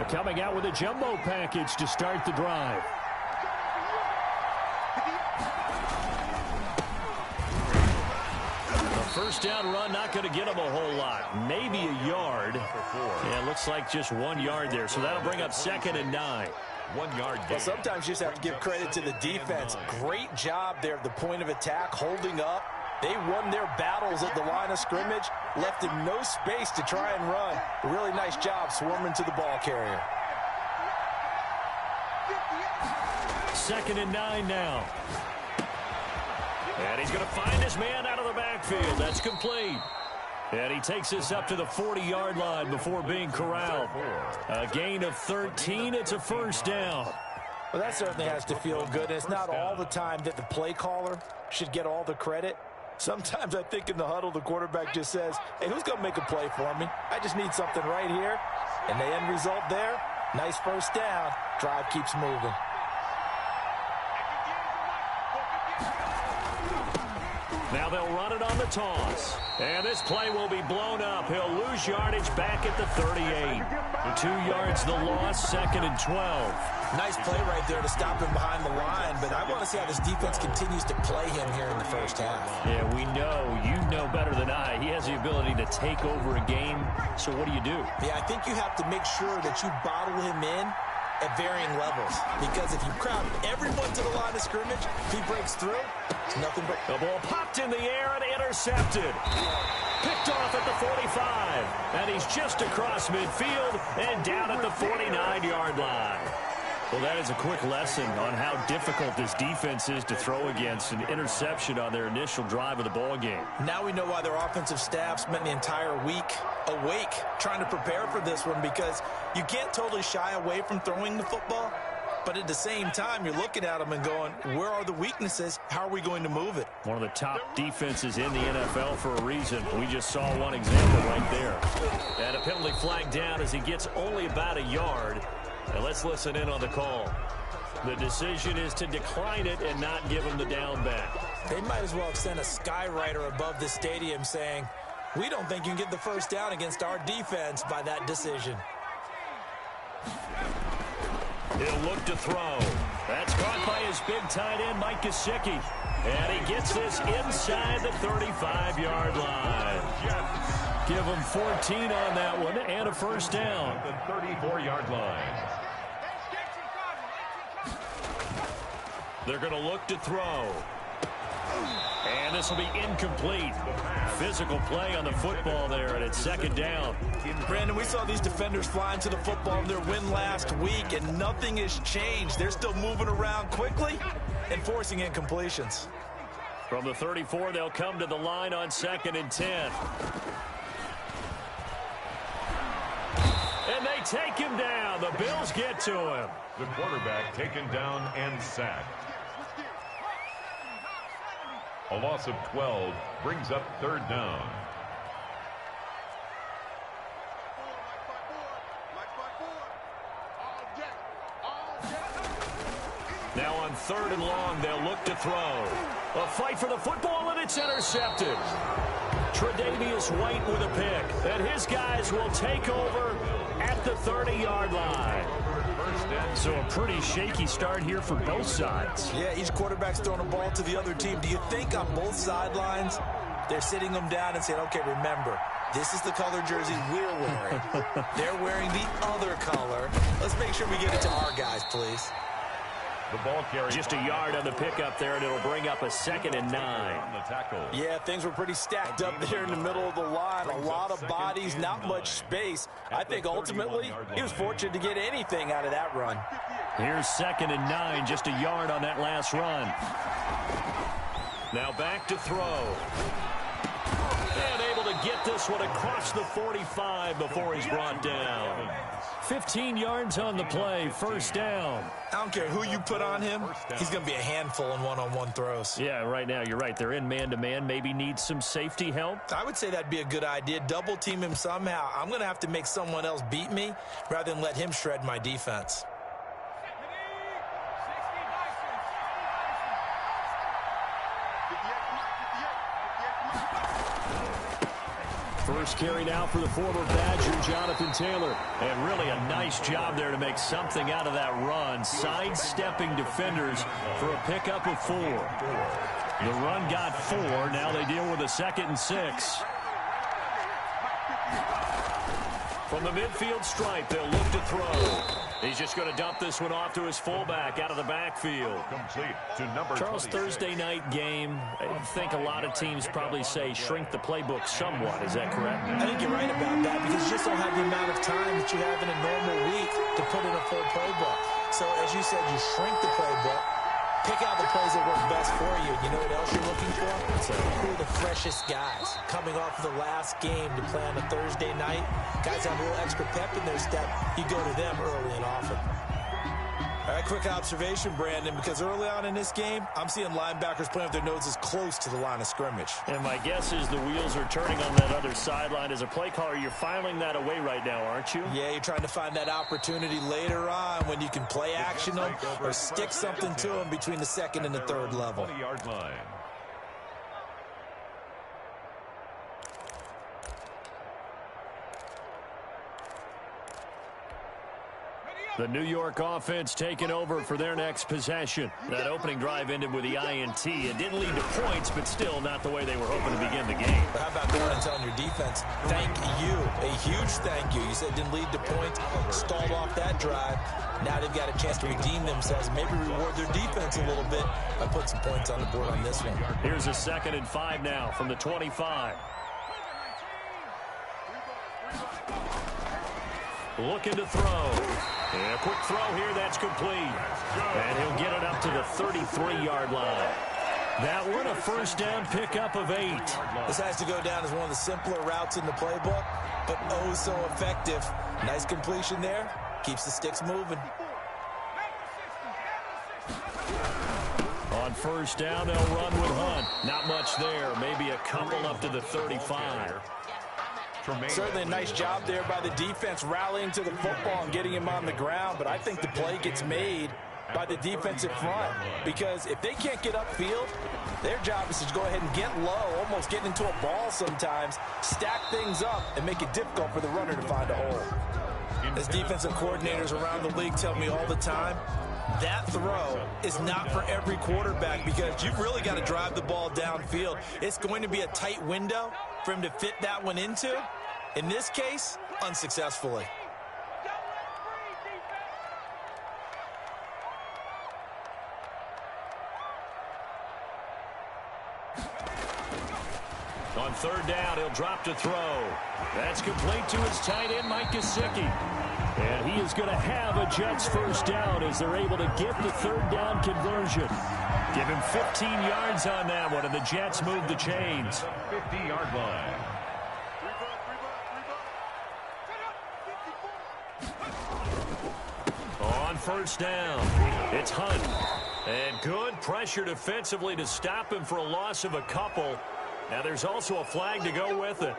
Coming out with a jumbo package to start the drive. First down run, not going to get him a whole lot. Maybe a yard. Yeah, looks like just 1 yard there. So that'll bring up 2nd and 9. 1 yard gain. Well, sometimes you just have to give credit to the defense. Great job there at the point of attack, holding up. They won their battles at the line of scrimmage, left him no space to try and run. A really nice job swarming to the ball carrier. 2nd and 9 now. And he's going to find his man out of the backfield. That's complete. And he takes this up to the 40-yard line before being corralled. A gain of 13. It's a first down. Well, that certainly has to feel good. It's not all the time that the play caller should get all the credit. Sometimes I think in the huddle, the quarterback just says, hey, who's going to make a play for me? I just need something right here. And the end result there, nice first down. Drive keeps moving. Now they'll run it on the toss. And this play will be blown up. He'll lose yardage back at the 38. The 2 yards the loss, 2nd and 12. Nice play right there to stop him behind the line, but I want to see how this defense continues to play him here in the first half. Yeah, we know. You know better than I. He has the ability to take over a game. So what do? Yeah, I think you have to make sure that you bottle him in at varying levels, because if you crowd everyone to the line of scrimmage, if he breaks through, it's nothing but... The ball popped in the air and intercepted. Picked off at the 45, and he's just across midfield and down at the 49-yard line. Well, that is a quick lesson on how difficult this defense is to throw against. An interception on their initial drive of the ball game. Now we know why their offensive staff spent the entire week awake trying to prepare for this one, because you can't totally shy away from throwing the football, but at the same time, you're looking at them and going, where are the weaknesses? How are we going to move it? One of the top defenses in the NFL for a reason. We just saw one example right there. And a penalty flag down as he gets only about a yard. And let's listen in on the call. The decision is to decline it and not give him the down back. They might as well have sent a skywriter above the stadium saying, we don't think you can get the first down against our defense by that decision. He'll look to throw. That's caught by his big tight end, Mike Gesicki. And he gets this inside the 35-yard line. Give him 14 on that one and a first down. The 34-yard line. They're going to look to throw. And this will be incomplete. Physical play on the football there, and it's 2nd down. Brandon, we saw these defenders flying to the football in their win last week, and nothing has changed. They're still moving around quickly and forcing incompletions. From the 34, they'll come to the line on 2nd and 10. And they take him down. The Bills get to him. The quarterback taken down and sacked. A loss of 12 brings up 3rd down. Now on 3rd and long, they'll look to throw. A fight for the football, and it's intercepted. Tre'Davious White with a pick, and his guys will take over at the 30-yard line. So a pretty shaky start here for both sides. Yeah, each quarterback's throwing a ball to the other team. Do you think on both sidelines they're sitting them down and saying, okay, remember, this is the color jersey we're wearing. They're wearing the other color. Let's make sure we get it to our guys, please. The ball carrier. Just a yard on the pickup there, and it'll bring up a 2nd and 9. On the tackle. Yeah, things were pretty stacked up there in the middle of the line. A lot of bodies, not much space. I think ultimately he was fortunate to get anything out of that run. Here's 2nd and 9, just a yard on that last run. Now back to throw. And able to get this one across the 45 before he's brought down. 15 yards on the play, first down. I don't care who you put on him, he's going to be a handful in one-on-one throws. Yeah, right now, you're right. They're in man-to-man, maybe need some safety help. I would say that'd be a good idea. Double team him somehow. I'm going to have to make someone else beat me rather than let him shred my defense. First carry now for the former Badger, Jonathan Taylor. And really a nice job there to make something out of that run, sidestepping defenders for a pickup of 4. The run got 4. Now they deal with a 2nd and 6. From the midfield stripe, they'll look to throw. He's just going to dump this one off to his fullback out of the backfield. Complete to number Charles, 26. Thursday night game, I think a lot of teams probably say shrink the playbook somewhat. Is that correct? I think you're right about that because you just don't have the amount of time that you have in a normal week to put in a full playbook. So, as you said, you shrink the playbook. Pick out the plays that work best for you. You know what else you're looking for? Who are the freshest guys coming off of the last game to play on a Thursday night? Guys have a little extra pep in their step. You go to them early and often. All right, quick observation, Brandon, because early on in this game, I'm seeing linebackers playing with their noses close to the line of scrimmage. And my guess is the wheels are turning on that other sideline. As a play caller, you're filing that away right now, aren't you? Yeah, you're trying to find that opportunity later on when you can play action them or stick something to them between the 2nd and the 3rd level. 20-yard line. The New York offense taking over for their next possession. That opening drive ended with the INT. It didn't lead to points, but still not the way they were hoping to begin the game. But how about going and telling your defense, thank you, a huge thank you. You said it didn't lead to points, stalled off that drive. Now they've got a chance to redeem themselves, maybe reward their defense a little bit by putting some points on the board on this one. Here's a 2nd and 5 now from the 25. Looking to throw. And a quick throw here, that's complete. And he'll get it up to the 33-yard line. That one a first down pickup of 8. This has to go down as one of the simpler routes in the playbook, but oh so effective. Nice completion there. Keeps the sticks moving. On first down, they'll run with Hunt. Not much there. Maybe a couple up to the 35. Certainly a nice job there by the defense rallying to the football and getting him on the ground, but I think the play gets made by the defensive front because if they can't get upfield, their job is to go ahead and get low, almost get into a ball sometimes, stack things up, and make it difficult for the runner to find a hole. As defensive coordinators around the league tell me all the time, that throw is not for every quarterback because you've really got to drive the ball downfield. It's going to be a tight window for him to fit that one into. In this case, unsuccessfully. On third down, he'll drop to throw. That's complete to his tight end, Mike Gesicki. And he is going to have a Jets first down as they're able to get the third down conversion. Give him 15 yards on that one, and the Jets move the chains. 50-yard line. On first down, it's Hunt. And good pressure defensively to stop him for a loss of a couple. Now there's also a flag to go with it.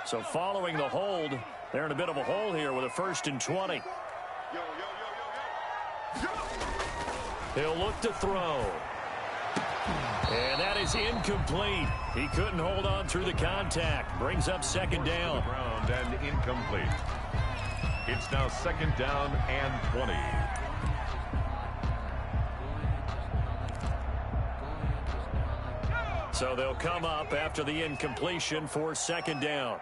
So following the hold, they're in a bit of a hole here with a 1st and 20. He'll look to throw. And that is incomplete. He couldn't hold on through the contact. Brings up 2nd down. Ground and incomplete. It's now 2nd down and 20. So they'll come up after the incompletion for 2nd down.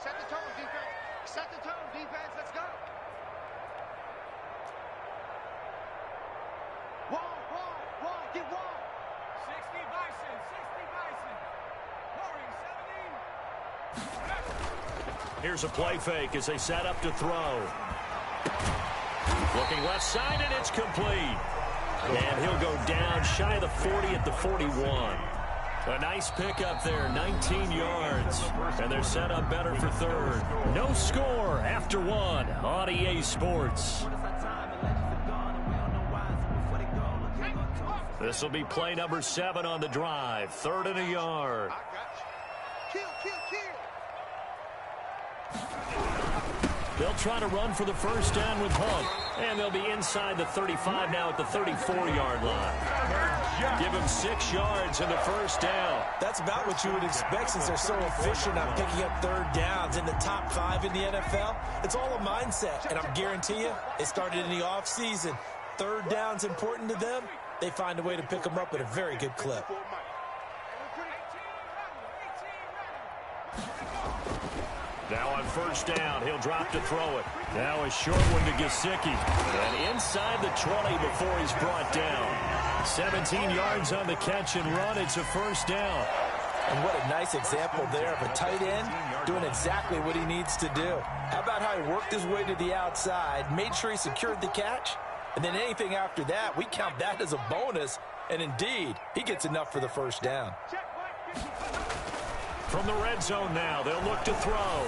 Set the tone, defense. Set the tone, defense. Let's go. Wall. Get wall. 60 Bison. Pouring 70. Here's a play fake as they set up to throw. Looking left side, and it's complete. And he'll go down shy of the 40 at the 41. A nice pickup there, 19 yards. And they're set up better for third. No score after 1 on EA Sports. This will be play number 7 on the drive. 3rd and a yard. I got you. Kill. They'll try to run for the first down with Hunt. And they'll be inside the 35 now at the 34-yard line. Give them 6 yards in the first down. That's about what you would expect since they're so efficient on picking up third downs in the top 5 in the NFL. It's all a mindset, and I guarantee you, it started in the offseason. Third down's important to them. They find a way to pick them up at a very good clip. Now on first down, he'll drop to throw it. Now a short one to Gesicki. And inside the 20 before he's brought down. 17 yards on the catch and run. It's a first down. And what a nice example there of a tight end doing exactly what he needs to do. How about how he worked his way to the outside, made sure he secured the catch, and then anything after that, we count that as a bonus. And indeed, he gets enough for the first down. From the red zone now, they'll look to throw.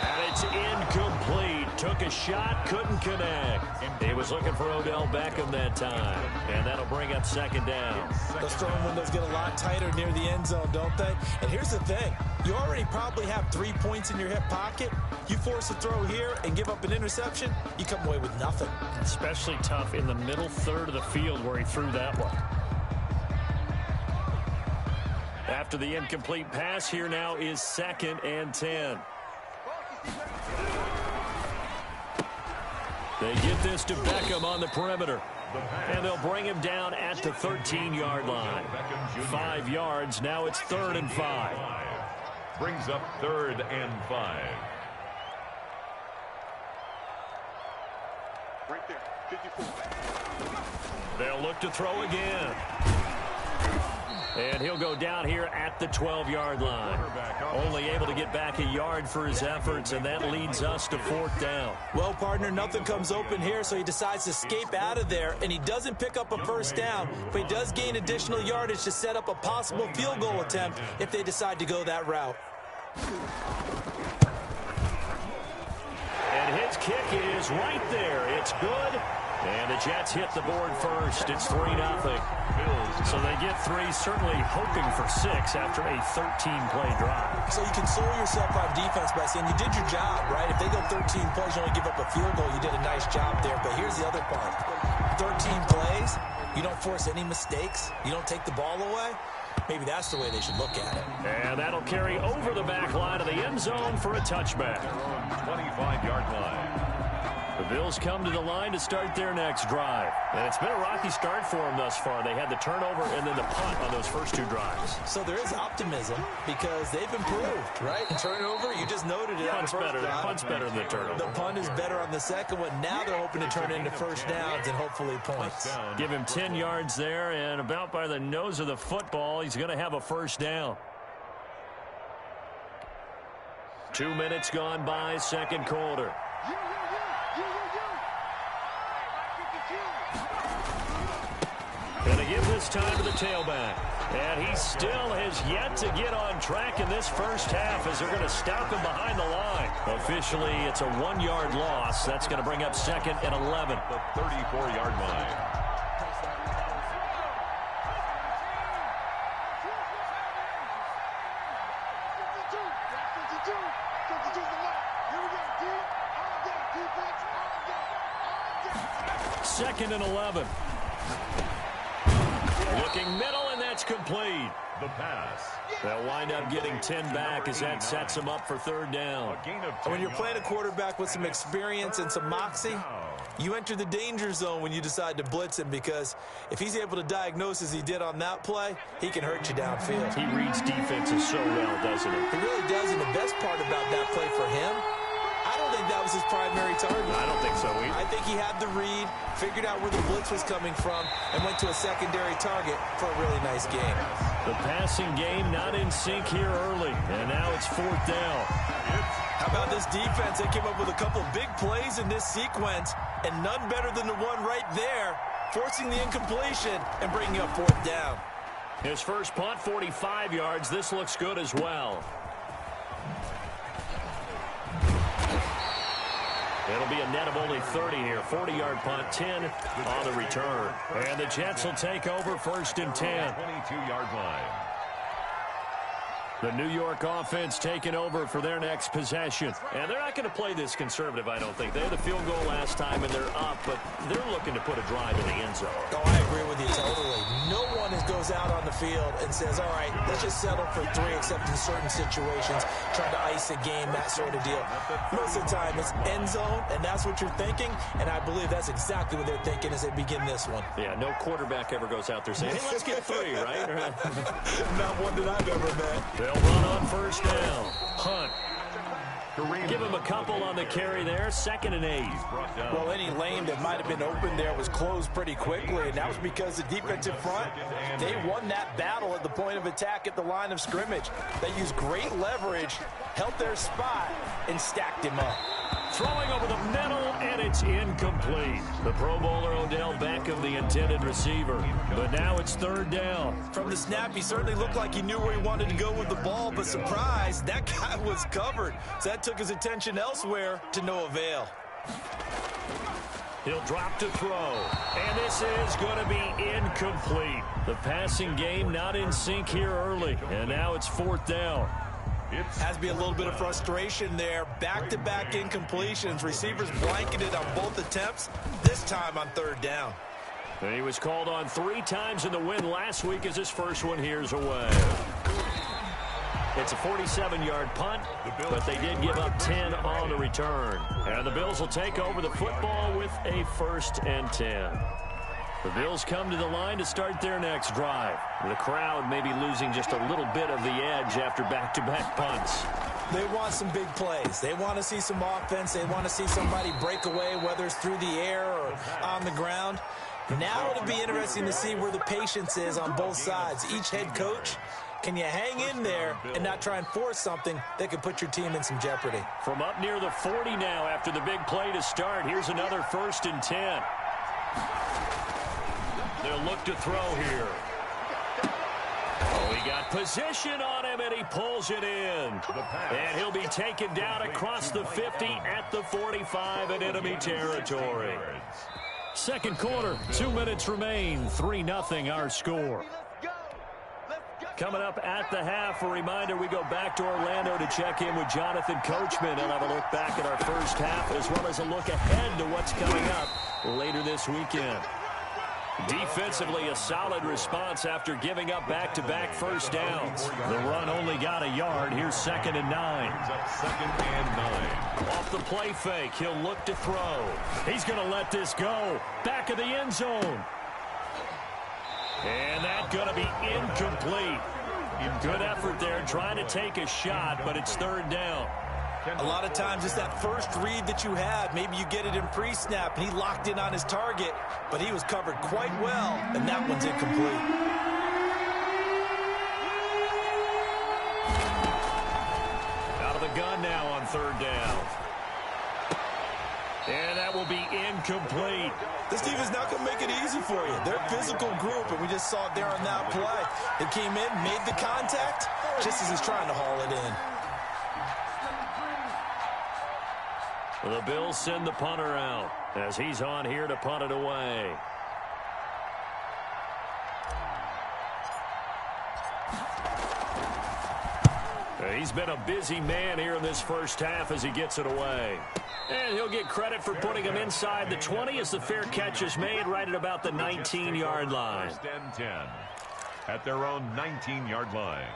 And it's incomplete. Took a shot, couldn't connect. He was looking for Odell Beckham that time. And that'll bring up second down. Those throwing windows get a lot tighter near the end zone, don't they? And here's the thing. You already probably have 3 points in your hip pocket. You force a throw here and give up an interception, you come away with nothing. Especially tough in the middle third of the field where he threw that one. After the incomplete pass, here now is 2nd and 10. They get this to Beckham on the perimeter. And they'll bring him down at the 13-yard line. 5 yards, now it's 3rd and 5. Brings up 3rd and 5. Right there, 54. They'll look to throw again. And he'll go down here at the 12-yard line. Only able to get back a yard for his efforts, and that leads us to 4th down. Well, partner, nothing comes open here, so he decides to escape out of there, and he doesn't pick up a first down, but he does gain additional yardage to set up a possible field goal attempt if they decide to go that route. And his kick is right there. It's good. And the Jets hit the board first. It's 3-0. So they get 3, certainly hoping for 6 after a 13-play drive. So you console yourself on defense by saying you did your job, right? If they go 13 plays, you only give up a field goal, you did a nice job there. But here's the other part. 13 plays, you don't force any mistakes, you don't take the ball away. Maybe that's the way they should look at it. And that'll carry over the back line of the end zone for a touchback. 25-yard line. The Bills come to the line to start their next drive. And it's been a rocky start for them thus far. They had the turnover and then the punt on those first 2 drives. So there is optimism because they've improved, right? Turnover, you just noted it. Punt's better than the turnover. The punt is better on the second one. Now they're hoping to turn into first downs and hopefully points. Give him 10 yards there, and about by the nose of the football, he's going to have a first down. 2 minutes gone by, second quarter. Going to give this time to the tailback. And he still has yet to get on track in this first half as they're going to stop him behind the line. Officially, it's a 1-yard loss. That's going to bring up 2nd and 11. The 34-yard line. Second and 11. Looking middle, and that's complete. The pass. They'll wind up getting 10 back as that sets them up for 3rd down. When you're playing a quarterback with some experience and some moxie, you enter the danger zone when you decide to blitz him, because if he's able to diagnose as he did on that play, he can hurt you downfield. He reads defenses so well, doesn't he? He really does, and the best part about that play for him, I don't think that was his primary target. I don't think so either. I think he had the read, figured out where the blitz was coming from, and went to a secondary target for a really nice game. The passing game not in sync here early, and now it's 4th down. How about this defense? They came up with a couple big plays in this sequence, and none better than the one right there, forcing the incompletion and bringing up 4th down. His first punt, 45 yards. This looks good as well. It'll be a net of only 30 here. 40-yard punt, 10 on the return. And the Jets will take over 1st and 10. 22-yard line. The New York offense taking over for their next possession. And they're not going to play this conservative, I don't think. They had the field goal last time, and they're up, but they're looking to put a drive in the end zone. Oh, I agree with you totally. No one goes out on the field and says, all right, let's just settle for 3, except in certain situations, trying to ice a game, that sort of deal. Most of the time, it's end zone, and that's what you're thinking, and I believe that's exactly what they're thinking as they begin this one. Yeah, no quarterback ever goes out there saying, hey, let's get 3, right? Not one that I've ever met. They'll run on first down. Hunt. Give him a couple on the carry there. 2nd and 8. Well, any lane that might have been open there was closed pretty quickly, and that was because the defensive front, they won that battle at the point of attack at the line of scrimmage. They used great leverage, held their spot, and stacked him up. Throwing over the middle, and it's incomplete. The Pro Bowler Odell Beckham, the intended receiver. But now it's 3rd down. From the snap, he certainly looked like he knew where he wanted to go with the ball, but surprise, that guy was covered. So that took his attention elsewhere to no avail. He'll drop to throw, and this is going to be incomplete. The passing game not in sync here early, and now it's 4th down. Has to be a little bit of frustration there. Back-to-back incompletions. Receivers blanketed on both attempts, this time on 3rd down. And he was called on 3 times in the win last week as his first one here's away. It's a 47-yard punt, but they did give up 10 on the return. And the Bills will take over the football with a 1st and 10. The Bills come to the line to start their next drive. The crowd may be losing just a little bit of the edge after back-to-back punts. They want some big plays. They want to see some offense. They want to see somebody break away, whether it's through the air or on the ground. Now it'll be interesting to see where the patience is on both sides. Each head coach, can you hang in there and not try and force something that could put your team in some jeopardy? From up near the 40 now after the big play to start, here's another 1st and 10. They'll look to throw here. Oh, he got position on him, and he pulls it in. And he'll be taken down across the 50 at the 45 in enemy territory. 2nd quarter, 2 minutes remain. 3-0 our score. Coming up at the half, a reminder, we go back to Orlando to check in with Jonathan Coachman and have a look back at our first half, as well as a look ahead to what's coming up later this weekend. Defensively, a solid response after giving up back-to-back first downs. The run only got a yard. Here's 2nd and 9. 2nd and 9. Off the play fake, he'll look to throw. He's going to let this go. Back of the end zone. And that's going to be incomplete. Good effort there, trying to take a shot, but it's 3rd down. A lot of times it's that first read that you had. Maybe you get it in pre-snap, and he locked in on his target, but he was covered quite well, and that one's incomplete. Out of the gun now on 3rd down. And that will be incomplete. This team is not going to make it easy for you. They're a physical group, and we just saw it there on that play. They came in, made the contact, just as he's trying to haul it in. The Bills send the punter out as he's on here to punt it away. He's been a busy man here in this first half as he gets it away. And he'll get credit for putting him inside the 20 as the fair catch is made right at about the 19-yard line. 1st and 10 at their own 19-yard line.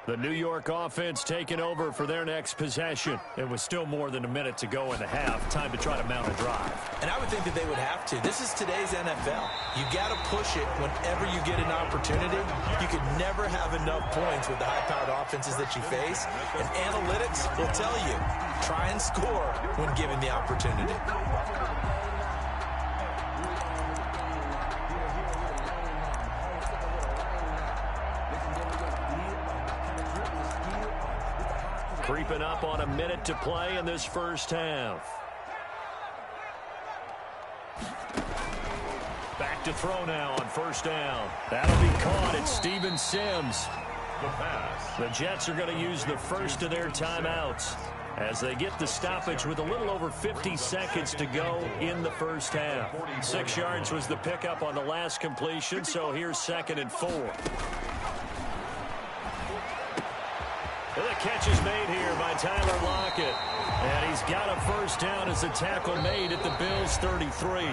The New York offense taking over for their next possession. It was still more than a minute to go in the half. Time to try to mount a drive. And I would think that they would have to. This is today's NFL. You got to push it whenever you get an opportunity. You could never have enough points with the high-powered offenses that you face. And analytics will tell you, try and score when given the opportunity. Creeping up on a minute to play in this first half. Back to throw now on 1st down. That'll be caught. It's Steven Sims. The pass. The Jets are going to use the first of their timeouts. as they get the stoppage with a little over 50 seconds to go in the first half. 6 yards was the pickup on the last completion, so here's 2nd and 4. The catch is made here by Tyler Lockett. And he's got a first down as a tackle made at the Bills' 33.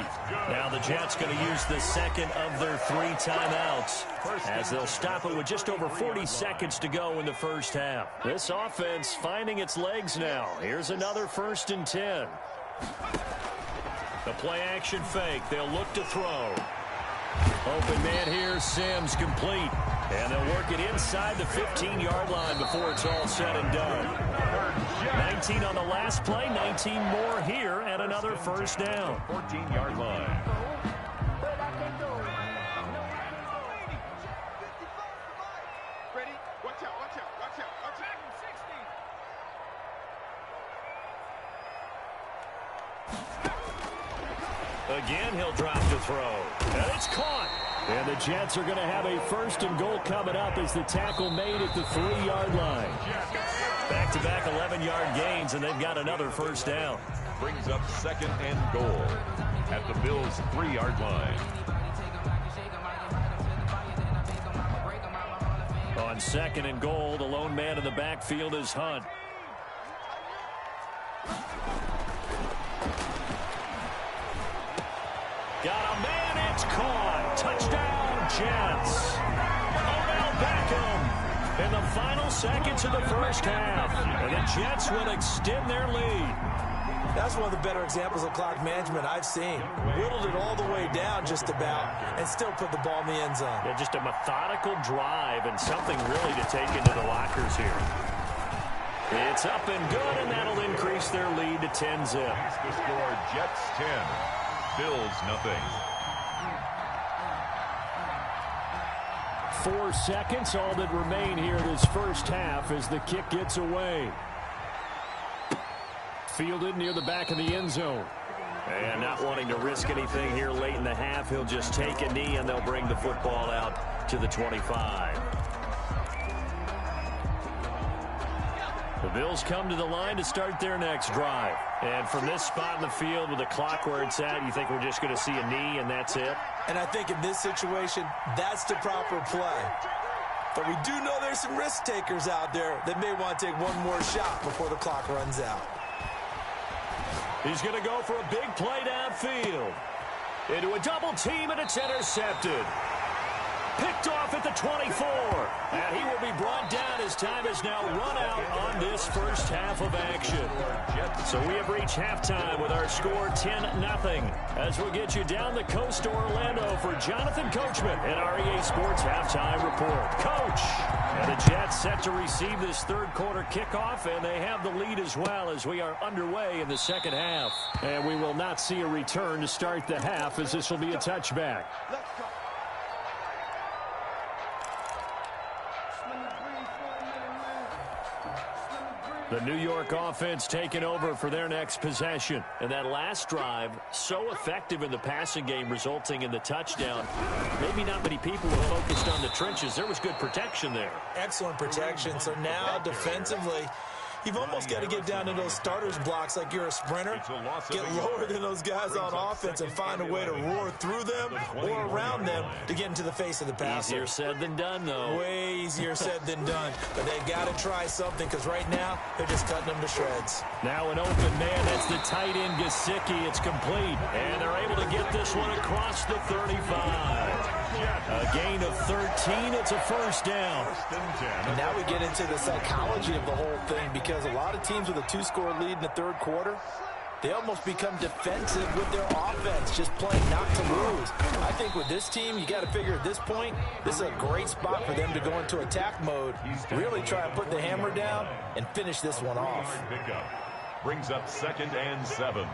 Now the Jets going to use the second of their 3 timeouts as they'll stop it with just over 40 seconds to go in the first half. This offense finding its legs now. Here's another 1st and 10. The play action fake. They'll look to throw. Open man here, Sims complete. And they'll work it inside the 15-yard line before it's all said and done. 19 on the last play, 19 more here, and another first down. 14-yard line. Ready? Watch out, watch out, watch out, watch out. 60. Again, he'll drop to throw. And it's caught. And the Jets are going to have a 1st and goal coming up as the tackle made at the 3-yard line. Back-to-back 11-yard gains, and they've got another first down. Brings up 2nd and goal at the Bills' 3-yard line. On 2nd and goal, the lone man in the backfield is Hunt. Got a man, it's caught. Touchdown, Jets. Odell Beckham in the final seconds of the first half. And the Jets will extend their lead. That's one of the better examples of clock management I've seen. Whittled it all the way down just about and still put the ball in the end zone. Yeah, just a methodical drive and something really to take into the lockers here. It's up and good, and that'll increase their lead to 10-zip. The score, Jets 10, Bills nothing. 4 seconds, all that remain here this first half as the kick gets away. Fielded near the back of the end zone. And not wanting to risk anything here late in the half, he'll just take a knee and they'll bring the football out to the 25. The Bills come to the line to start their next drive. And from this spot in the field with the clock where it's at, you think we're just going to see a knee and that's it? And I think in this situation, that's the proper play. But we do know there's some risk takers out there that may want to take one more shot before the clock runs out. He's going to go for a big play downfield. Into a double team, and it's intercepted. Picked off at the 24. And he will be brought down as time is now run out on this first half of action. So we have reached halftime with our score 10-0. As we get you down the coast to Orlando for Jonathan Coachman and our EA Sports Halftime Report. Coach! And the Jets set to receive this third quarter kickoff, and they have the lead as well as we are underway in the second half. And we will not see a return to start the half as this will be a touchback. Let's go. The New York offense taking over for their next possession. And that last drive, so effective in the passing game, resulting in the touchdown. Maybe not many people were focused on the trenches. There was good protection there. Excellent protection. So now defensively, you've almost got to get down to those starters blocks like you're a sprinter. Get lower than those guys on offense and find a way to roar through them or around them to get into the face of the passer. Easier said than done, though. Way easier said than done. But they've got to try something because right now they're just cutting them to shreds. Now an open man. That's the tight end, Gesicki. It's complete. And they're able to get this one across the 35. A gain of 13. It's a first down. And now we get into the psychology of the whole thing because a lot of teams with a 2-score lead in the third quarter, they almost become defensive with their offense, just playing not to lose. I think with this team, you got to figure at this point, this is a great spot for them to go into attack mode, really try to put the hammer down and finish this one off. Brings up 2nd and 7.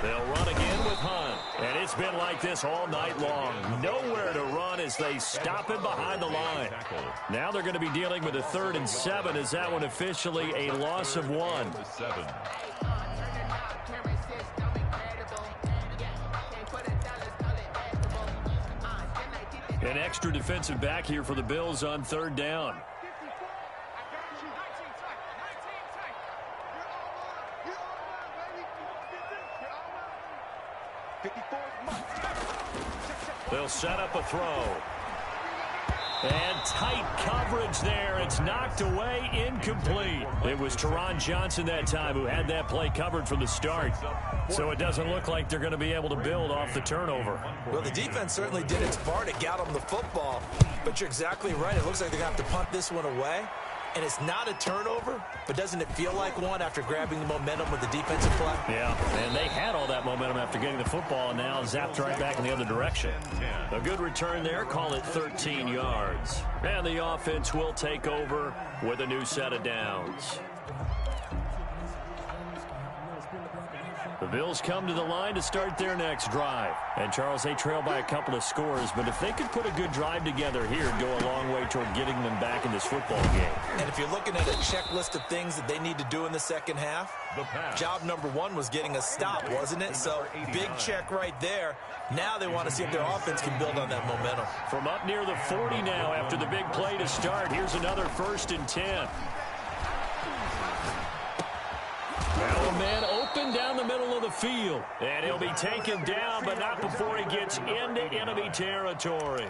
They'll run again with Hunt. And it's been like this all night long. Nowhere to run as they stop him behind the line. Now they're going to be dealing with a 3rd and 7. Is that one officially a loss of 1? An extra defensive back here for the Bills on 3rd down. They'll set up a throw. And tight coverage there. It's knocked away, incomplete. It was Tiriee Johnson that time who had that play covered from the start. So it doesn't look like they're going to be able to build off the turnover. Well, the defense certainly did its part to get them the football. But you're exactly right. It looks like they're going to have to punt this one away. And it's not a turnover, but doesn't it feel like one after grabbing the momentum with the defensive play? Yeah, and they had all that momentum after getting the football, and now zapped right back in the other direction. A good return there, call it 13 yards. And the offense will take over with a new set of downs. The Bills come to the line to start their next drive. And, Charles, they trail by a couple of scores, but if they could put a good drive together here, it'd go a long way toward getting them back in this football game. And if you're looking at a checklist of things that they need to do in the second half, job number one was getting a stop, wasn't it? So, big check right there. Now they want to see if their offense can build on that momentum. From up near the 40 now after the big play to start, here's another 1st and 10. Now a man open down the middle of the field. And he'll be taken down, but not before he gets into enemy territory.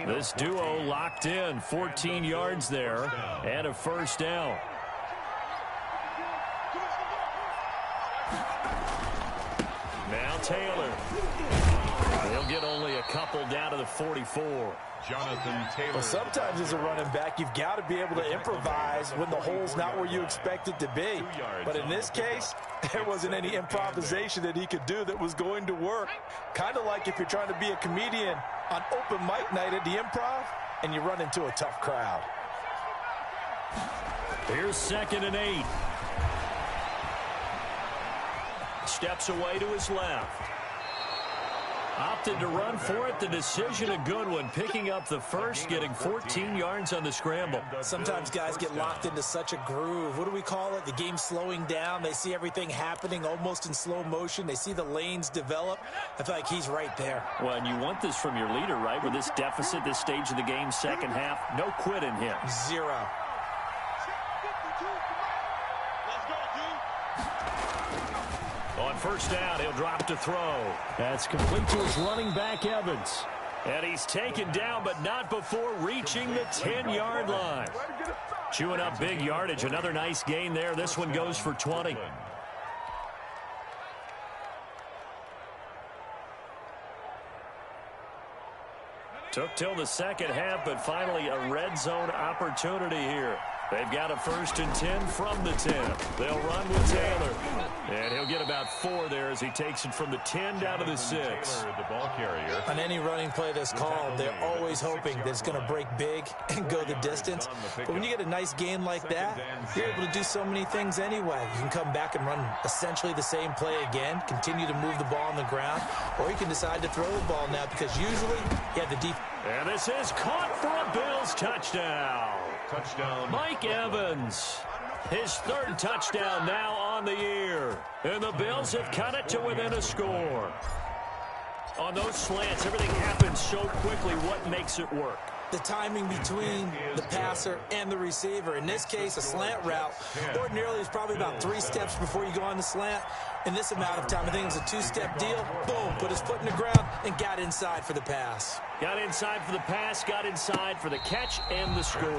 This duo locked in, 14 yards there, and a 1st down. Now Taylor. He'll get only a couple down to the 44. Jonathan Taylor. Well, sometimes as a running back, you've got to be able to improvise when the hole's not where you expect it to be. But in this case, there wasn't any improvisation that he could do that was going to work. Kind of like if you're trying to be a comedian on open mic night at the Improv and you run into a tough crowd. Here's 2nd and 8. Steps away to his left. Opted to run for it. The decision a good one. Picking up the 1st, getting 14 yards on the scramble. Sometimes guys get locked into such a groove. What do we call it? The game's slowing down. They see everything happening almost in slow motion. They see the lanes develop. I feel like he's right there. Well, and you want this from your leader, right? With this deficit, this stage of the game, second half, no quit in him. 0. On 1st down, he'll drop to throw. That's complete to his running back, Evans. And he's taken down, but not before reaching the 10-yard line. Chewing up big yardage. Another nice gain there. This one goes for 20. Took till the second half, but finally a red zone opportunity here. They've got a 1st and 10 from the 10. They'll run with Taylor. And he'll get about 4 there as he takes it from the 10 down to the 6. The ball carrier. On any running play that's called, they're always hoping that it's going to break big and go the distance. But when you get a nice gain like that, you're able to do so many things anyway. You can come back and run essentially the same play again, continue to move the ball on the ground, or you can decide to throw the ball now because usually you have the deep. And this is caught for a Bills touchdown. Touchdown. Mike Evans, his 3rd touchdown now on the year. And the Bills have cut it to within a score. On those slants, everything happens so quickly. What makes it work? The timing between the passer and the receiver. In this case, a slant route ordinarily is probably about 3 steps before you go on the slant. In this amount of time, I think it was a 2-step deal. Boom, put his foot in the ground and got inside for the pass. Got inside for the pass, got inside for the catch and the score.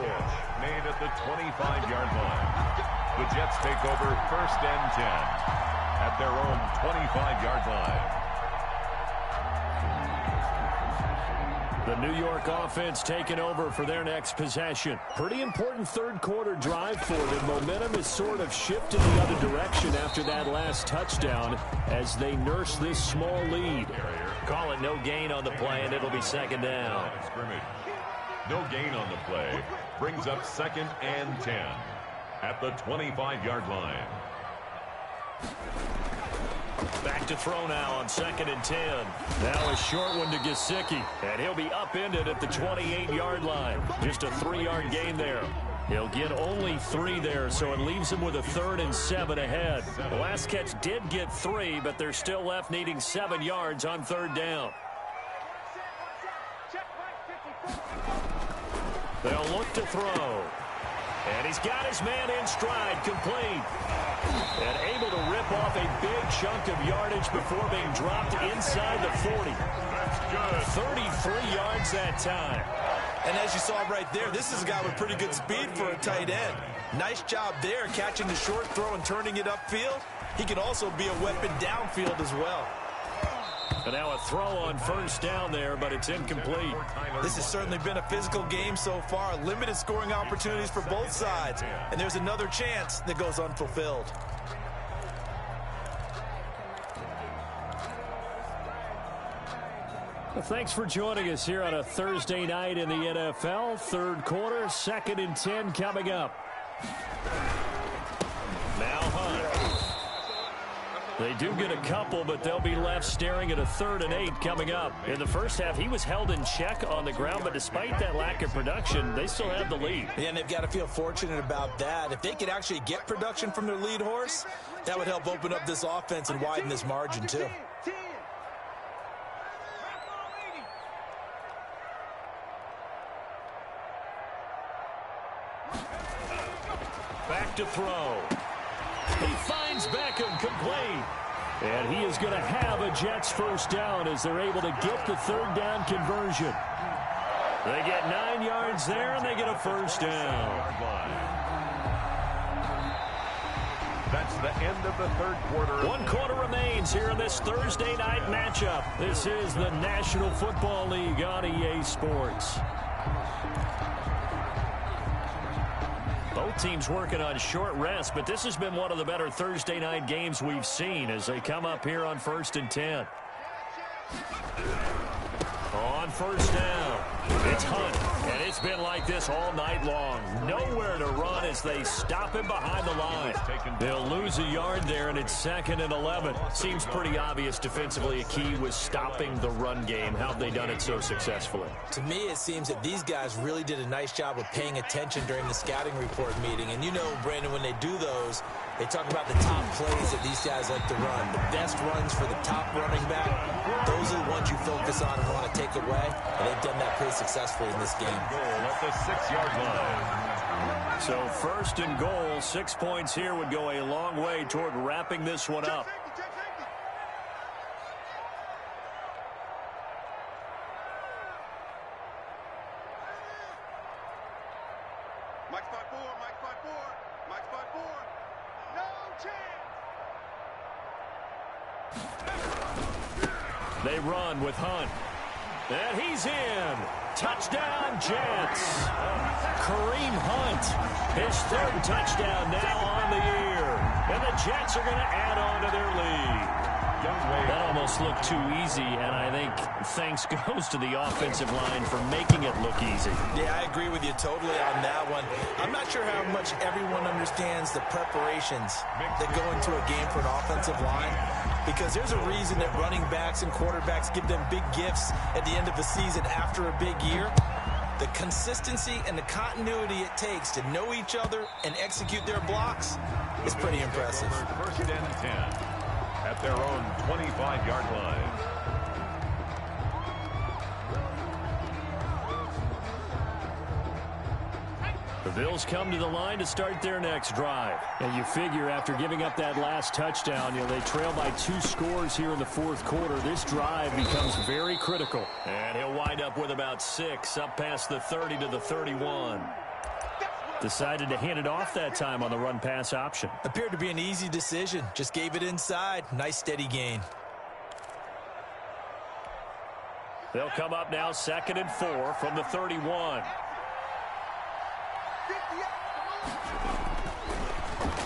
Made at the 25-yard line. The Jets take over 1st and 10 at their own 25-yard line. The New York offense taking over for their next possession. Pretty important 3rd quarter drive for them. Momentum is sort of shifted the other direction after that last touchdown as they nurse this small lead. Call it no gain on the play, and it'll be 2nd down. No gain on the play. Brings up 2nd and 10 at the 25-yard line. Back to throw now on 2nd and 10. Now a short one to Gesicki, and he'll be upended at the 28-yard line. Just a 3-yard gain there. He'll get only 3 there, so it leaves him with a 3rd and 7 ahead. The last catch did get 3, but they're still left needing 7 yards on 3rd down. They'll look to throw. And he's got his man in stride, complete. And able to rip off a big chunk of yardage before being dropped inside the 40. Good. 33 yards that time. And as you saw right there, this is a guy with pretty good speed for a tight end. Nice job there catching the short throw and turning it upfield. He can also be a weapon downfield as well. And now a throw on first down there, but it's incomplete. This has certainly been a physical game so far. Limited scoring opportunities for both sides. And there's another chance that goes unfulfilled. Well, thanks for joining us here on a Thursday night in the NFL. Third quarter, 2nd and 10 coming up. Now Hunt. They do get a couple, but they'll be left staring at a 3rd and 8 coming up. In the first half, he was held in check on the ground, but despite that lack of production, they still have the lead. Yeah, and they've got to feel fortunate about that. If they could actually get production from their lead horse, that would help open up this offense and widen this margin too. Back to throw. He finds Beckham complete. And he is going to have a Jets first down as they're able to get the 3rd down conversion. They get 9 yards there, and they get a first down. That's the end of the third quarter. 1 quarter remains here in this Thursday night matchup. This is the National Football League on EA Sports. Both teams working on short rest, but this has been one of the better Thursday night games we've seen as they come up here on 1st and 10. On first down, it's Hunt, and it's been like this all night long. Nowhere to run as they stop him behind the line. They'll lose a yard there, and it's 2nd and 11. Seems pretty obvious defensively a key was stopping the run game. How have they done it so successfully? To me, it seems that these guys really did a nice job of paying attention during the scouting report meeting. And you know, Brandon, when they do those, they talk about the top plays that these guys like to run. The best runs for the top running back, those are the ones you focus on and want to take away. And they've done that pretty successfully in this game. Goal at the 6-yard line. So 1st and goal, 6 points here would go a long way toward wrapping this one up. Mike spot 4, Mike spot 4, Mike spot 4. No chance. They run with Hunt. And he's in. Touchdown, Jets. Kareem Hunt, his 3rd touchdown now on the year. And the Jets are going to add on to their lead. That almost looked too easy, and I think thanks goes to the offensive line for making it look easy. Yeah, I agree with you totally on that one. I'm not sure how much everyone understands the preparations that go into a game for an offensive line, because there's a reason that running backs and quarterbacks give them big gifts at the end of the season after a big year. The consistency and the continuity it takes to know each other and execute their blocks is pretty impressive. 1st and 10 at their own 25-yard line. The Bills come to the line to start their next drive. And you figure after giving up that last touchdown, they trail by 2 scores here in the 4th quarter. This drive becomes very critical. And he'll wind up with about 6 up past the 30 to the 31. Decided to hand it off that time on the run-pass option. Appeared to be an easy decision. Just gave it inside. Nice steady gain. They'll come up now 2nd and 4 from the 31.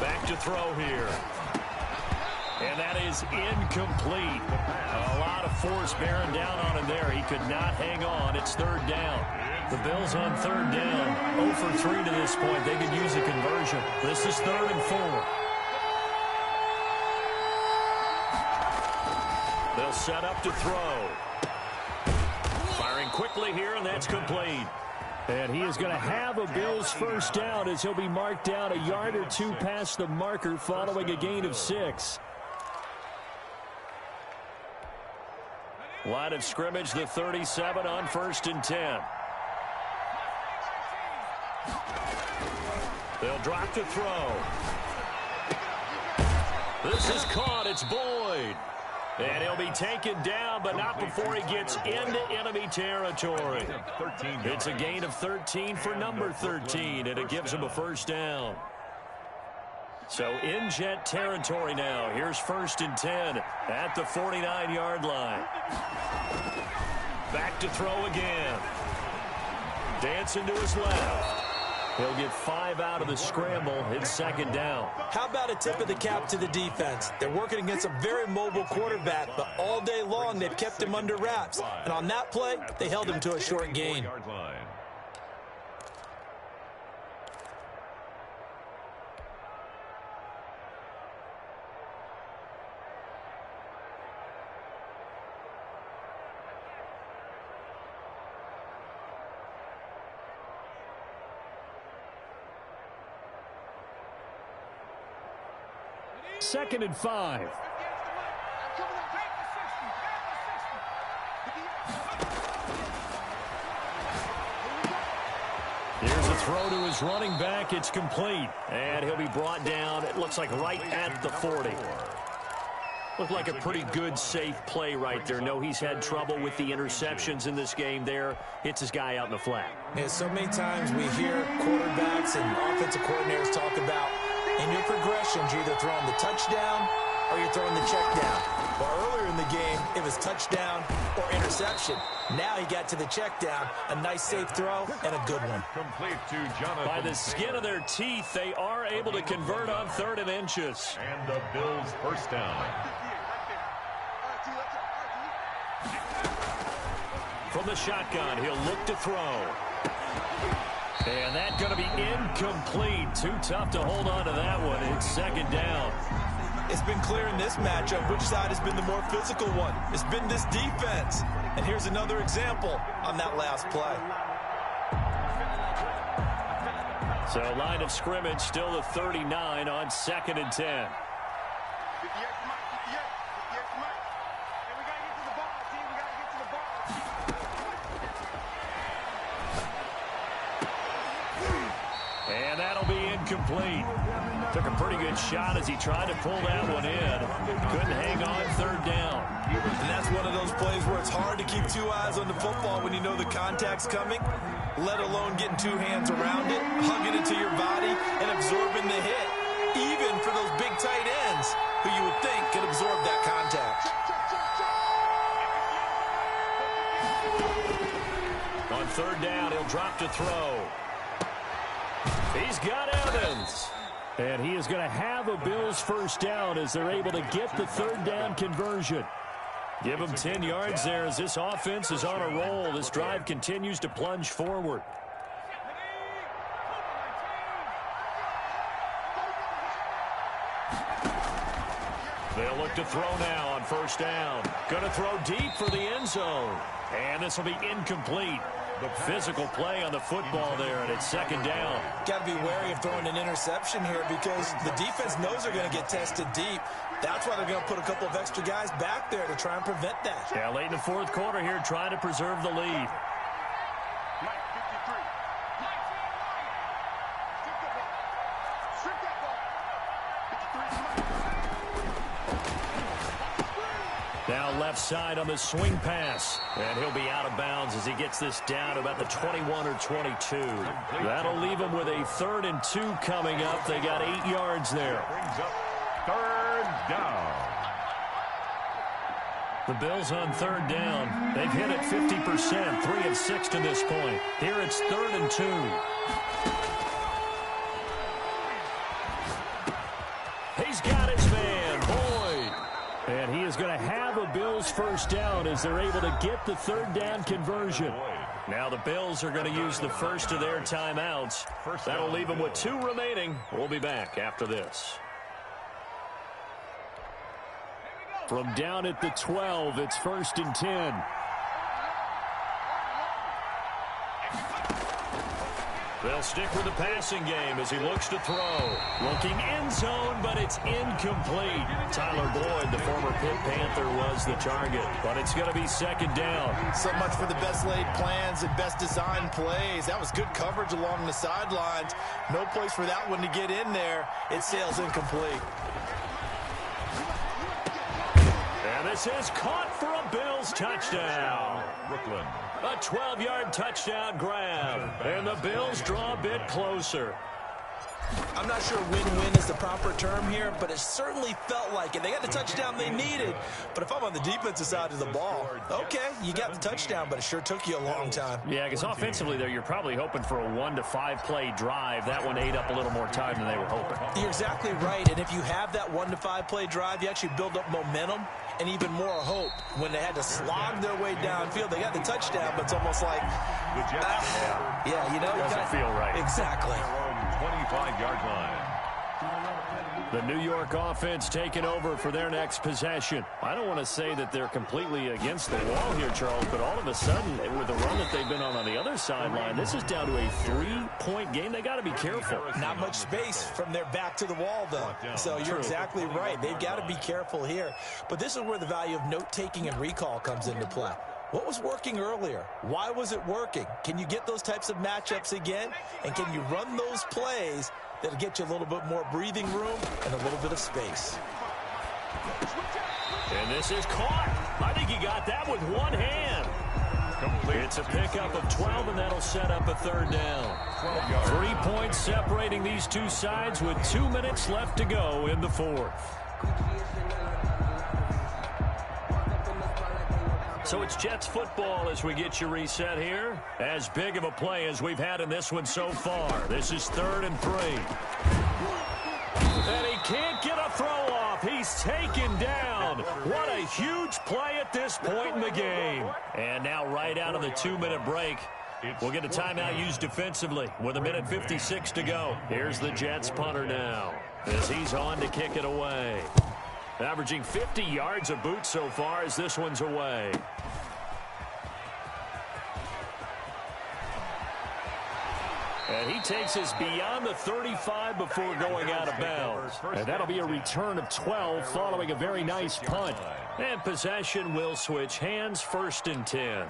Back to throw here. And that is incomplete. A lot of force bearing down on him there. He could not hang on. It's 3rd down. The Bills on 3rd down. 0 for 3 to this point. They could use a conversion. This is 3rd and 4. They'll set up to throw. Firing quickly here, and that's complete. And he is going to have a Bills first down as he'll be marked down a yard or 2 past the marker following a gain of 6. Line of scrimmage, the 37 on 1st and 10. They'll drop to throw. This is caught. It's Boyd. And he'll be taken down, but not before he gets into enemy territory. It's a gain of 13 for number 13, and it gives him a first down. So in Jet territory now. Here's 1st and 10 at the 49-yard line. Back to throw again. Dancing to his left. He'll get 5 out of the scramble. It's 2nd down. How about a tip of the cap to the defense? They're working against a very mobile quarterback, but all day long they've kept him under wraps. And on that play, they held him to a short gain. Second and 5. Here's a throw to his running back. It's complete. And he'll be brought down, it looks like right at the 40. Looked like a pretty good, safe play right there. No, he's had trouble with the interceptions in this game there. Hits his guy out in the flat. Yeah, so many times we hear quarterbacks and offensive coordinators talk about in your progressions, you're either throwing the touchdown or you're throwing the check down. Well, earlier in the game, it was touchdown or interception. Now he got to the check down. A nice safe throw and a good one. Complete to Jonathan. By the skin of their teeth, they are able to convert on 3rd and inches. And the Bills' first down. From the shotgun, he'll look to throw. And that's going to be incomplete. Too tough to hold on to that one. It's 2nd down. It's been clear in this matchup which side has been the more physical one. It's been this defense. And here's another example on that last play. So line of scrimmage still the 39 on 2nd and 10. And that'll be incomplete. Took a pretty good shot as he tried to pull that one in. Couldn't hang on 3rd down. And that's one of those plays where it's hard to keep 2 eyes on the football when you know the contact's coming, let alone getting 2 hands around it, hugging it to your body, and absorbing the hit, even for those big tight ends who you would think could absorb that contact. On 3rd down, he'll drop to throw. He's got Evans. And he is going to have a Bills first down as they're able to get the 3rd down conversion. Give him 10 yards there as this offense is on a roll. This drive continues to plunge forward. They'll look to throw now on 1st down. Going to throw deep for the end zone. And this will be incomplete. The physical play on the football there, and it's 2nd down. Got to be wary of throwing an interception here because the defense knows they're going to get tested deep. That's why they're going to put a couple of extra guys back there to try and prevent that. Yeah, late in the 4th quarter here, trying to preserve the lead. Now left side on the swing pass. And he'll be out of bounds as he gets this down about the 21 or 22. That'll leave him with a 3rd and 2 coming up. They got 8 yards there. Brings up 3rd down. The Bills on 3rd down. They've hit it 50%, 3 of 6 to this point. Here it's 3rd and 2. He's got his man, Boyd. And he is going to have a Bills first down as they're able to get the 3rd down conversion. Now the Bills are going to use the first of their timeouts. That'll leave them with 2 remaining. We'll be back after this. From down at the 12, it's 1st and 10. They'll stick with the passing game as he looks to throw. Looking end zone, but it's incomplete. Tyler Boyd, the former Pitt Panther, was the target, but it's going to be 2nd down. So much for the best laid plans and best designed plays. That was good coverage along the sidelines. No place for that one to get in there. It sails incomplete. And This is caught for a Bills touchdown. Brooklyn. A 12-yard touchdown grab. And the Bills draw a bit closer. I'm not sure win-win is the proper term here, but it certainly felt like it. They got the touchdown they needed. But if I'm on the defensive side of the ball, okay, you got the touchdown, but it sure took you a long time. Yeah, because offensively there, you're probably hoping for a 1 to 5 play drive. That one ate up a little more time than they were hoping. You're exactly right. And if you have that 1 to 5 play drive, you actually build up momentum and even more hope. When they had to slog their way downfield, they got the touchdown, but it's almost like, yeah, you know, doesn't feel right. Exactly. 25-yard line. The New York offense taking over for their next possession. I don't want to say that they're completely against the wall here, Charles, but all of a sudden, with the run that they've been on the other sideline, this is down to a 3-point game. They got to be careful. Not much space from their back to the wall, though. So you're exactly right. They've got to be careful here. But this is where the value of note-taking and recall comes into play. What was working earlier? Why was it working? Can you get those types of matchups again? And can you run those plays that'll get you a little bit more breathing room and a little bit of space? And this is caught. I think he got that with one hand. It's a pickup of 12, and that'll set up a third down. 3 points separating these two sides with 2 minutes left to go in the fourth. So it's Jets football as we get you reset here. As big of a play as we've had in this one so far. This is 3rd and 3. And he can't get a throw off. He's taken down. What a huge play at this point in the game. And now right out of the 2-minute break, we'll get a timeout used defensively with 1:56 to go. Here's the Jets punter now as he's on to kick it away. Averaging 50 yards a boot so far as this one's away. And he takes us beyond the 35 before going out of bounds. And that'll be a return of 12 following a very nice punt. And possession will switch hands, 1st and 10.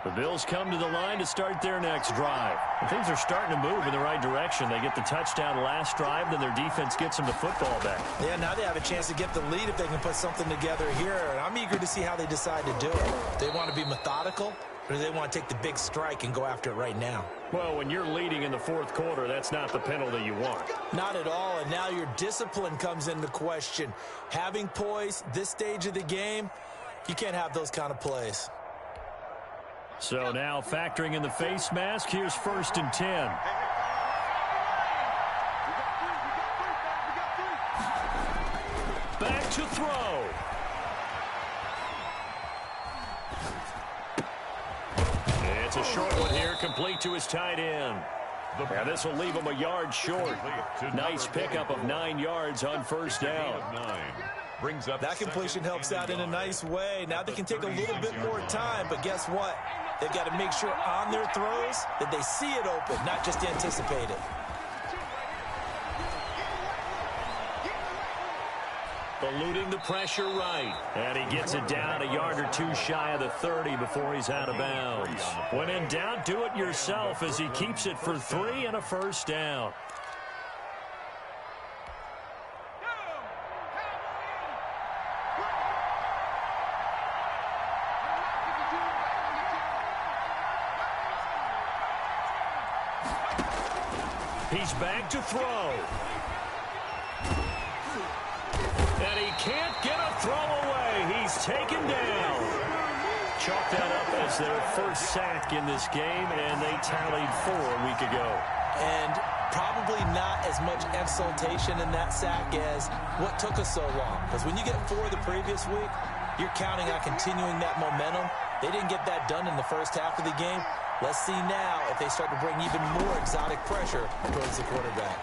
The Bills come to the line to start their next drive. And things are starting to move in the right direction. They get the touchdown last drive, then their defense gets them the football back. Yeah, now they have a chance to get the lead if they can put something together here. And I'm eager to see how they decide to do it. They want to be methodical, or do they want to take the big strike and go after it right now? Well, when you're leading in the 4th quarter, that's not the penalty you want. Not at all, and now your discipline comes into question. Having poise this stage of the game, you can't have those kind of plays. So now factoring in the face mask, here's 1st and 10. Back to throw. It's a short one here, complete to his tight end. And this will leave him a yard short. Nice pickup of 9 yards on 1st down. That completion helps out in a nice way. Now they can take a little bit more time, but guess what? They've got to make sure on their throws that they see it open, not just anticipate it. Eluding the pressure right. And he gets it down a yard or 2 shy of the 30 before he's out of bounds. When in doubt, do it yourself as he keeps it for 3 and a 1st down. He's back to throw. And he can't get a throw away. He's taken down. Chalk that up as their first sack in this game, and they tallied 4 a week ago. And probably not as much exultation in that sack as what took us so long. Because when you get 4 the previous week, you're counting on continuing that momentum. They didn't get that done in the first half of the game. Let's see now if they start to bring even more exotic pressure towards the quarterback.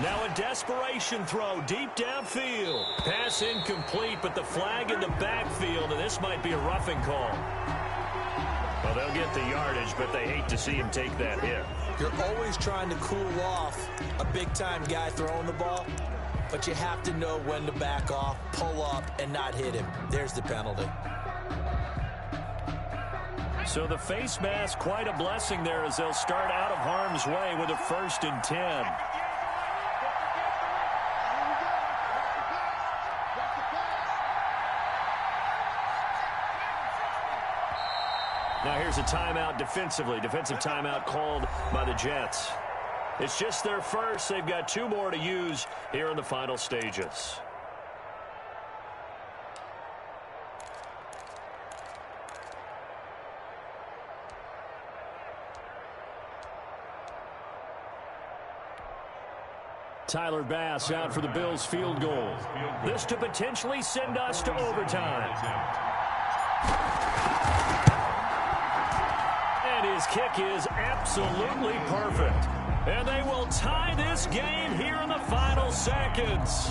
Now a desperation throw deep downfield. Pass incomplete, but the flag in the backfield, and this might be a roughing call. Well, they'll get the yardage, but they hate to see him take that hit. You're always trying to cool off a big-time guy throwing the ball, but you have to know when to back off, pull up, and not hit him. There's the penalty. So the face mask, quite a blessing there as they'll start out of harm's way with a 1st and 10. Now here's a timeout defensively. Defensive timeout called by the Jets. It's just their first. They've got 2 more to use here in the final stages. Tyler Bass out for the Bills field goal. This to potentially send us to overtime. And his kick is absolutely perfect. And they will tie this game here in the final seconds.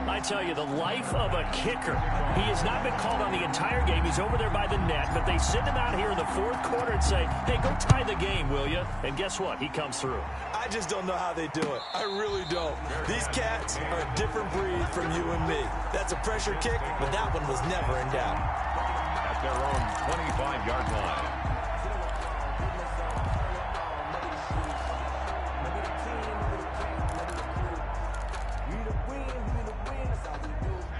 I tell you, the life of a kicker. He has not been called on the entire game. He's over there by the net, but they send him out here in the 4th quarter and say, hey, go tie the game, will you? And guess what? He comes through. I just don't know how they do it. I really don't. These cats are a different breed from you and me. That's a pressure kick, but that one was never in doubt. At their own 25-yard line.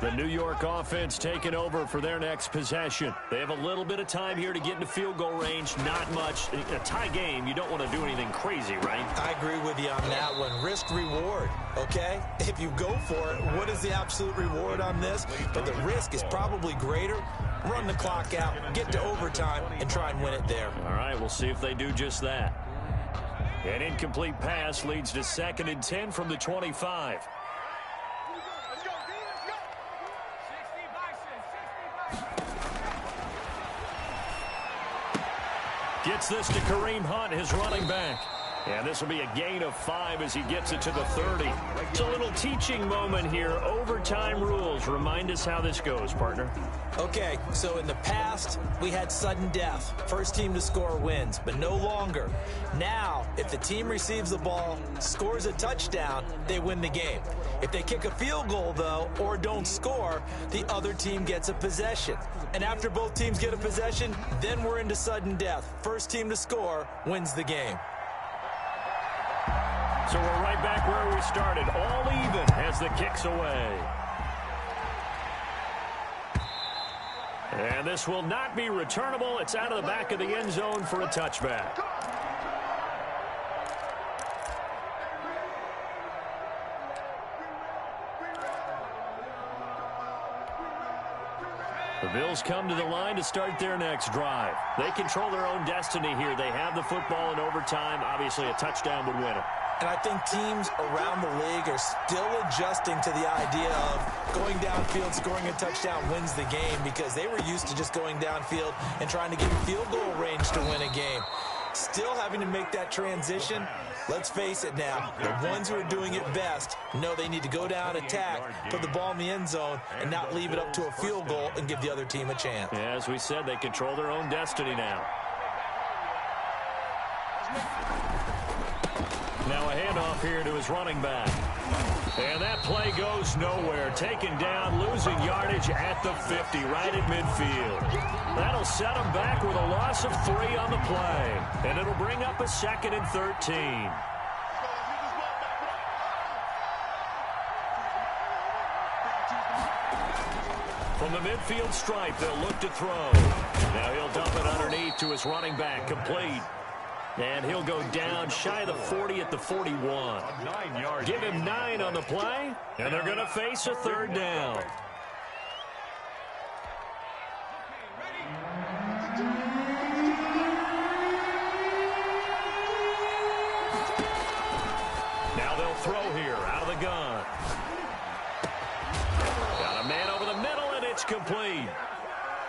The New York offense taking over for their next possession. They have a little bit of time here to get into field goal range. Not much. A tie game, you don't want to do anything crazy, right? I agree with you on that one. Risk reward, okay? If you go for it, what is the absolute reward on this? But the risk is probably greater. Run the clock out, get to overtime, and try and win it there. All right, we'll see if they do just that. An incomplete pass leads to 2nd and 10 from the 25. Gets this to Kareem Hunt, his running back. And this will be a gain of 5 as he gets it to the 30. It's a little teaching moment here. Overtime rules. Remind us how this goes, partner. Okay, so in the past, we had sudden death. First team to score wins, but no longer. Now, if the team receives the ball, scores a touchdown, they win the game. If they kick a field goal, though, or don't score, the other team gets a possession. And after both teams get a possession, then we're into sudden death. First team to score wins the game. So we're right back where we started. All even as the kick's away. And this will not be returnable. It's out of the back of the end zone for a touchback. The Bills come to the line to start their next drive. They control their own destiny here. They have the football in overtime. Obviously, a touchdown would win it. And I think teams around the league are still adjusting to the idea of going downfield, scoring a touchdown wins the game, because they were used to just going downfield and trying to get in field goal range to win a game. Still having to make that transition. Let's face it now, the ones who are doing it best know they need to go down, attack, put the ball in the end zone, and not leave it up to a field goal and give the other team a chance. Yeah, as we said, they control their own destiny now. Now a handoff here to his running back. And that play goes nowhere. Taken down, losing yardage at the 50, right at midfield. That'll set him back with a loss of 3 on the play. And it'll bring up a 2nd and 13. From the midfield stripe, they'll look to throw. Now he'll dump it underneath to his running back, complete. And he'll go down shy of the 40 at the 41. Give him 9 on the play, and they're going to face a 3rd down. Now they'll throw here out of the gun. Got a man over the middle, and it's complete.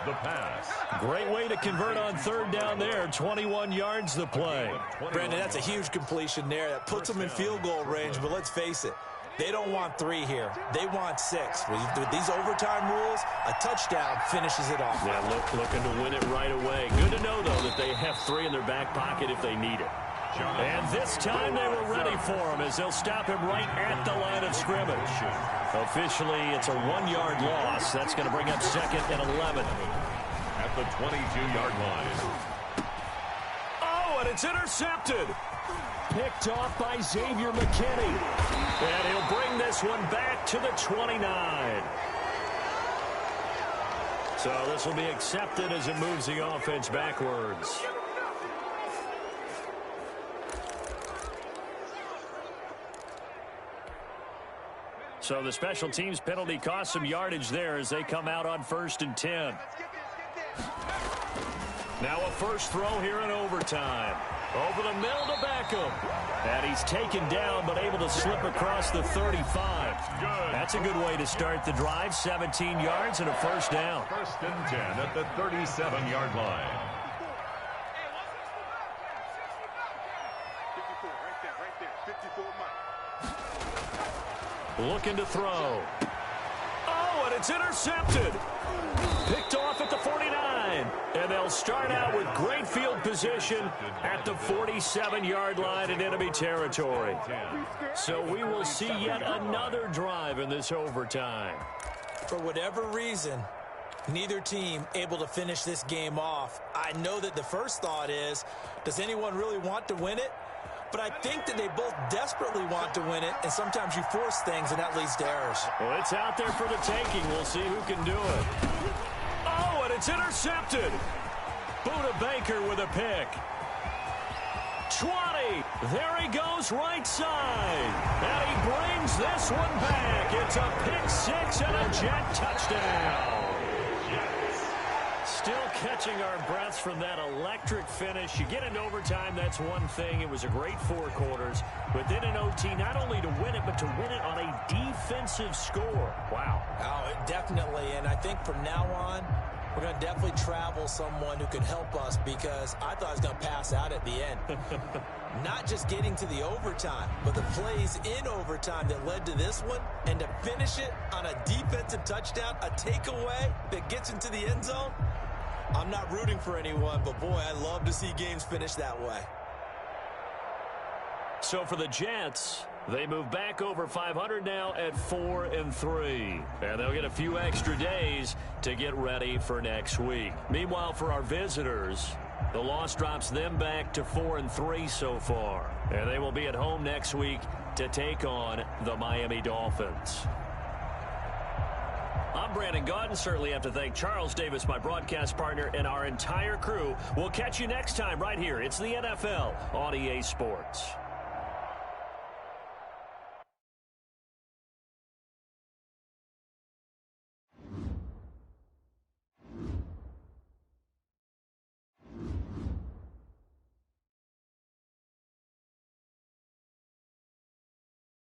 The pass. Great way to convert on 3rd down there. 21 yards the play. Brandon, that's a huge completion there. That puts them in field goal range, but let's face it, they don't want 3 here. They want 6. With these overtime rules, a touchdown finishes it off. Yeah, looking to win it right away. Good to know, though, that they have 3 in their back pocket if they need it. And this time they were ready for him as they'll stop him right at the line of scrimmage. Officially, it's a 1-yard loss. That's going to bring up 2nd and 11. at the 22-yard line. Oh, and it's intercepted. Picked off by Xavier McKinney. And he'll bring this one back to the 29. So this will be accepted as it moves the offense backwards. So the special teams penalty cost some yardage there as they come out on 1st and 10. Now a first throw here in overtime. Over the middle to Beckham. And he's taken down but able to slip across the 35. That's a good way to start the drive. 17 yards and a first down. 1st and 10 at the 37-yard line. 54, right there. 54, Mike. Looking to throw. Oh, and it's intercepted. Picked off at the 49. And they'll start out with great field position at the 47-yard line in enemy territory. So we will see yet another drive in this overtime. For whatever reason, neither team able to finish this game off. I know that the first thought is, does anyone really want to win it? But I think that they both desperately want to win it, and sometimes you force things, and that leads to errors. Well, it's out there for the taking. We'll see who can do it. Oh, and it's intercepted. Buda Baker with a pick. 20. There he goes right side. And he brings this one back. It's a pick six and a Jet touchdown. Still catching our breaths from that electric finish. You get into overtime, that's one thing. It was a great 4 quarters. But then in OT, not only to win it, but to win it on a defensive score. Wow. Oh, definitely. And I think from now on, we're going to definitely travel someone who can help us, because I thought I was going to pass out at the end. Not just getting to the overtime, but the plays in overtime that led to this one, and to finish it on a defensive touchdown, a takeaway that gets into the end zone. I'm not rooting for anyone, but boy, I love to see games finish that way. So for the Jets, they move back over 500 now at 4-3. And they'll get a few extra days to get ready for next week. Meanwhile, for our visitors, the loss drops them back to 4-3 so far. And they will be at home next week to take on the Miami Dolphins. I'm Brandon Gaudin. Certainly have to thank Charles Davis, my broadcast partner, and our entire crew. We'll catch you next time right here. It's the NFL on EA Sports.